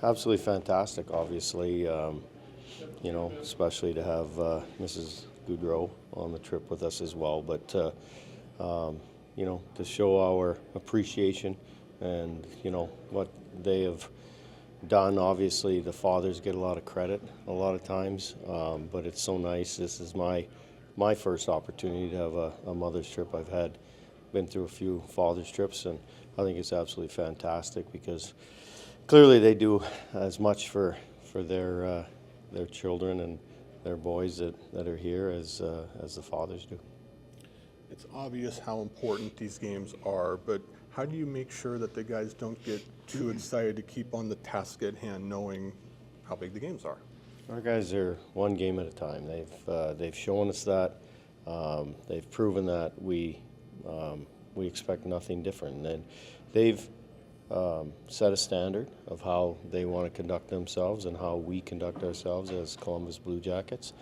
Absolutely fantastic, obviously, especially to have Mrs. Goudreau on the trip with us as well. But, to show our appreciation and, what they have done. Obviously, the fathers get a lot of credit a lot of times, but it's so nice. This is my first opportunity to have a mother's trip. I've been through a few father's trips, and I think it's absolutely fantastic because clearly they do as much for their children and their boys that are here as the fathers do. It's obvious how important these games are, but how do you make sure that the guys don't get too excited to keep on the task at hand, knowing how big the games are? Our guys are one game at a time. They've shown us that. They've proven that we expect nothing different. And they've set a standard of how they want to conduct themselves and how we conduct ourselves as Columbus Blue Jackets.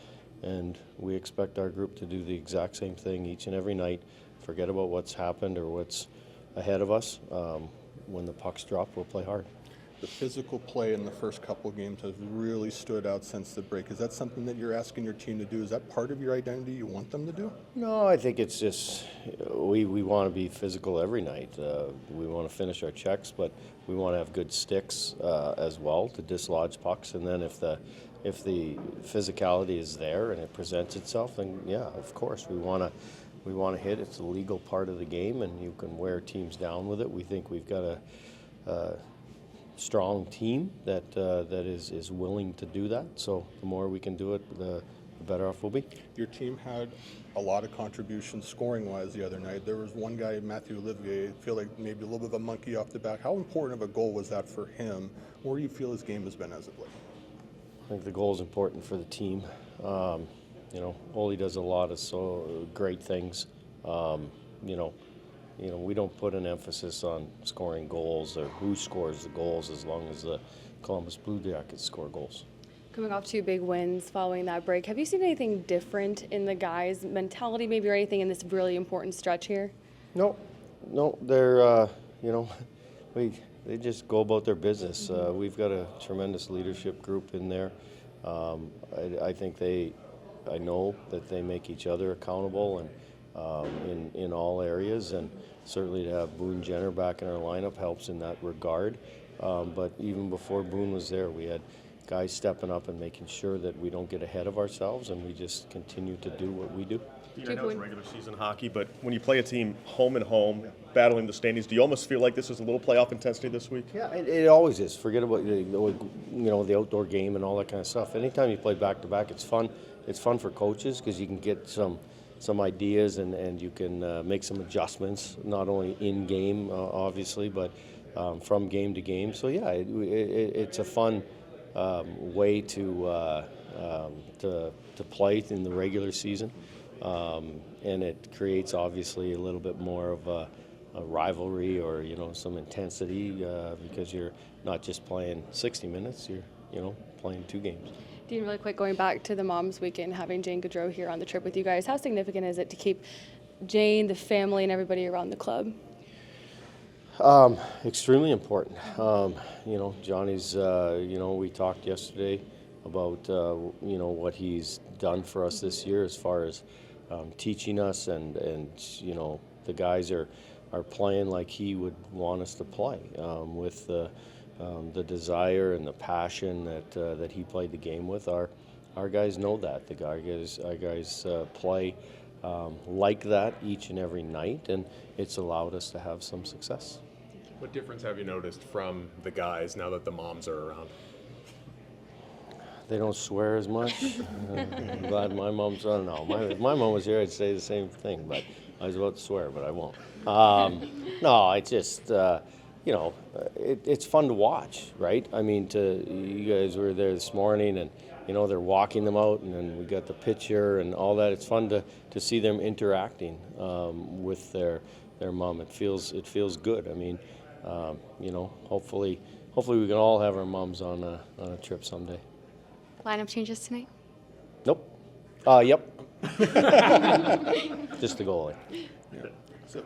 And we expect our group to do the exact same thing each and every night. Forget about what's happened or what's ahead of us. When the pucks drop, we'll play hard. The physical play in the first couple games has really stood out since the break. Is that something that you're asking your team to do? Is that part of your identity you want them to do? No, I think it's just we want to be physical every night. We want to finish our checks, but we want to have good sticks as well to dislodge pucks. And then if the physicality is there and it presents itself, then yeah, of course we want to hit. It's a legal part of the game, and you can wear teams down with it. We think we've got a strong team that is willing to do that. So the more we can do it, the better off we'll be. Your team had a lot of contributions scoring-wise the other night. There was one guy, Mathieu, I feel like maybe a little bit of a monkey off the back. How important of a goal was that for him? Where do you feel his game has been as of late? I think the goal is important for the team. Ole does a lot of so great things. We don't put an emphasis on scoring goals or who scores the goals as long as the Columbus Blue Jackets score goals. Coming off 2 big wins following that break, have you seen anything different in the guys' mentality maybe or anything in this really important stretch here? No, they're, they just go about their business. We've got a tremendous leadership group in there. I know that they make each other accountable and in all areas, and certainly to have Boone Jenner back in our lineup helps in that regard. But even before Boone was there, we had guys stepping up and making sure that we don't get ahead of ourselves and we just continue to do what we do. I know it's regular season hockey, but when you play a team home and home, battling the standings, do you almost feel like this is a little playoff intensity this week? Yeah, it always is. Forget about the outdoor game and all that kind of stuff. Anytime you play back-to-back, it's fun. It's fun for coaches because you can get some ideas and you can make some adjustments, not only in game, obviously, but from game to game. So yeah, it's a fun way to play in the regular season, and it creates obviously a little bit more of a rivalry or some intensity because you're not just playing 60 minutes, you're playing 2 games. Dean, really quick, going back to the Moms Weekend, having Jane Gaudreau here on the trip with you guys, how significant is it to keep Jane, the family, and everybody around the club? Extremely important. Johnny's, we talked yesterday about, what he's done for us this year as far as teaching us and the guys are playing like he would want us to play with the desire and the passion that he played the game with. Our guys know that. Our guys play like that each and every night, and it's allowed us to have some success. What difference have you noticed from the guys now that the moms are around? They don't swear as much. I'm glad my mom's, I don't know. If my mom was here, I'd say the same thing, but I was about to swear, but I won't. No, it's just, it's fun to watch, right? I mean, you guys were there this morning, and, they're walking them out, and then we got the picture and all that. It's fun to see them interacting with their mom. It feels good. I mean, hopefully we can all have our moms on a trip someday. Lineup changes tonight? Nope. Yep. Just the goalie. Yeah. So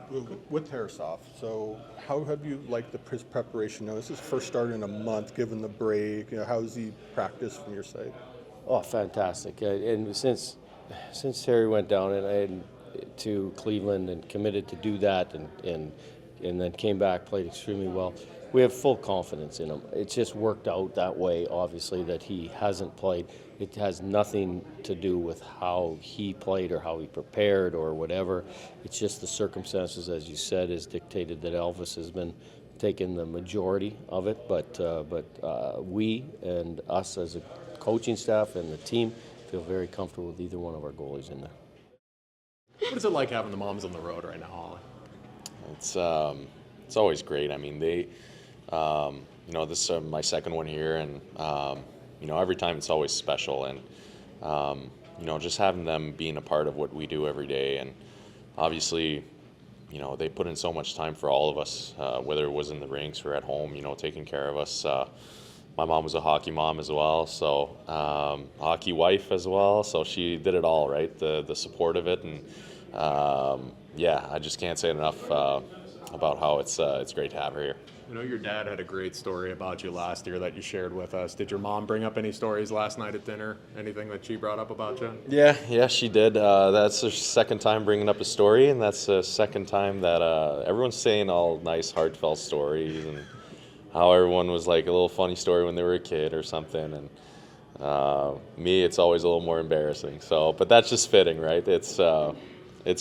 with Hairsoft, so how have you liked his preparation? Now, this is first started in a month, given the break. How's he practiced from your side? Oh, fantastic! And since Terry went down to Cleveland and committed to do that, and then came back, played extremely well. We have full confidence in him. It's just worked out that way, obviously, that he hasn't played. It has nothing to do with how he played or how he prepared or whatever. It's just the circumstances, as you said, has dictated that Elvis has been taking the majority of it. But we and us as a coaching staff and the team feel very comfortable with either one of our goalies in there. What is it like having the moms on the road right now, Holly? It's always great. I mean, they, this is my second one here, and every time it's always special, and just having them being a part of what we do every day, and obviously, they put in so much time for all of us, whether it was in the rinks or at home, taking care of us. My mom was a hockey mom as well, so hockey wife as well, so she did it all, right? The support of it, and I just can't say enough about how it's great to have her here. I know your dad had a great story about you last year that you shared with us. Did your mom bring up any stories last night at dinner? Anything that she brought up about you? Yeah, she did. That's her second time bringing up a story, and that's the second time that everyone's saying all nice, heartfelt stories, and how everyone was like a little funny story when they were a kid or something. And me, it's always a little more embarrassing. So, but that's just fitting, right? It's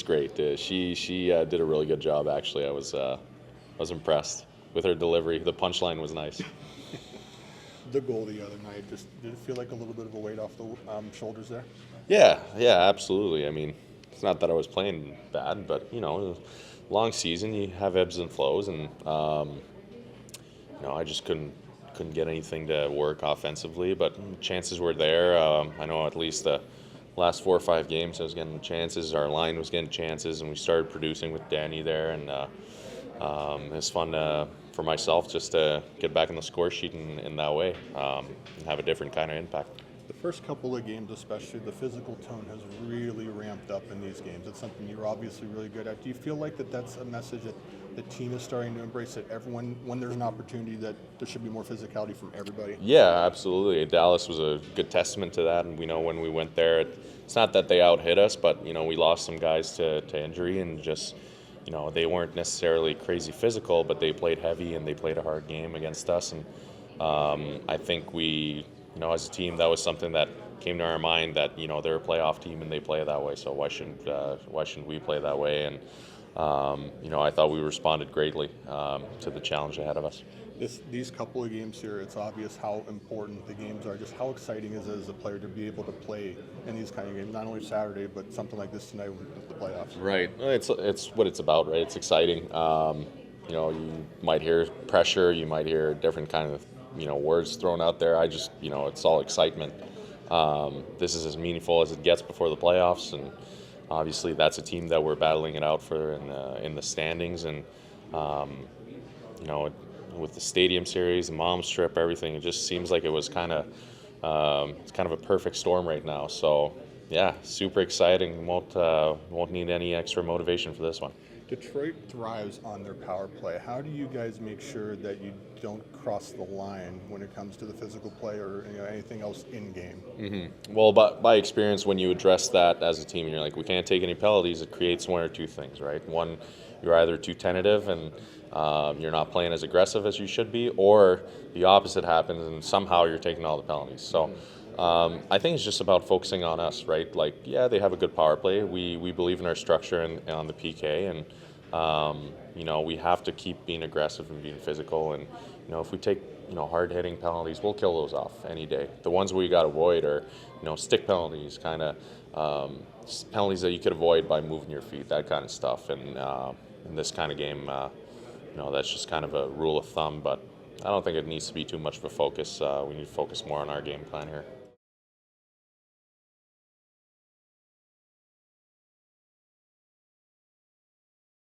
great. She did a really good job. Actually, I was impressed with her delivery. The punchline was nice. The goal the other night, did it feel like a little bit of a weight off the shoulders there? Yeah, absolutely. I mean, it's not that I was playing bad, but long season, you have ebbs and flows, and I just couldn't get anything to work offensively. But chances were there. I know at least the last 4 or 5 games I was getting chances. Our line was getting chances, and we started producing with Danny there, and it was fun for myself just to get back in the score sheet in that way and have a different kind of impact. The first couple of games, especially, the physical tone has really ramped up in these games. It's something you're obviously really good at. Do you feel like that's a message that the team is starting to embrace, that everyone, when there's an opportunity, that there should be more physicality from everybody? Yeah, absolutely. Dallas was a good testament to that, and we know when we went there, it's not that they out-hit us, but we lost some guys to injury, and just they weren't necessarily crazy physical, but they played heavy and they played a hard game against us. And I think we, as a team, that was something that came to our mind, that they're a playoff team and they play that way. So why shouldn't we play that way? And I thought we responded greatly to the challenge ahead of us. These couple of games here, it's obvious how important the games are. Just how exciting is it as a player to be able to play in these kind of games, not only Saturday, but something like this tonight with the playoffs? Right. It's what it's about, right? It's exciting. You might hear pressure, you might hear different kind of words thrown out there. It's all excitement. This is as meaningful as it gets before the playoffs, and obviously that's a team that we're battling it out for in the standings, and with the Stadium Series, the Mom's trip, everything, it just seems like it was kind of a perfect storm right now. So yeah, super exciting. Won't need any extra motivation for this one. Detroit thrives on their power play. How do you guys make sure that you don't cross the line when it comes to the physical play or anything else in game? Mm-hmm. Well, by experience, when you address that as a team, and you're like, we can't take any penalties, it creates one or two things, right? One, you're either too tentative and you're not playing as aggressive as you should be, or the opposite happens and somehow you're taking all the penalties. So I think it's just about focusing on us, right? Like, yeah, they have a good power play. We believe in our structure and on the PK, and we have to keep being aggressive and being physical. And if we take hard-hitting penalties, we'll kill those off any day. The ones we got to avoid are stick penalties, kind of penalties that you could avoid by moving your feet, that kind of stuff. And in this kind of game, that's just kind of a rule of thumb. But I don't think it needs to be too much of a focus. We need to focus more on our game plan here.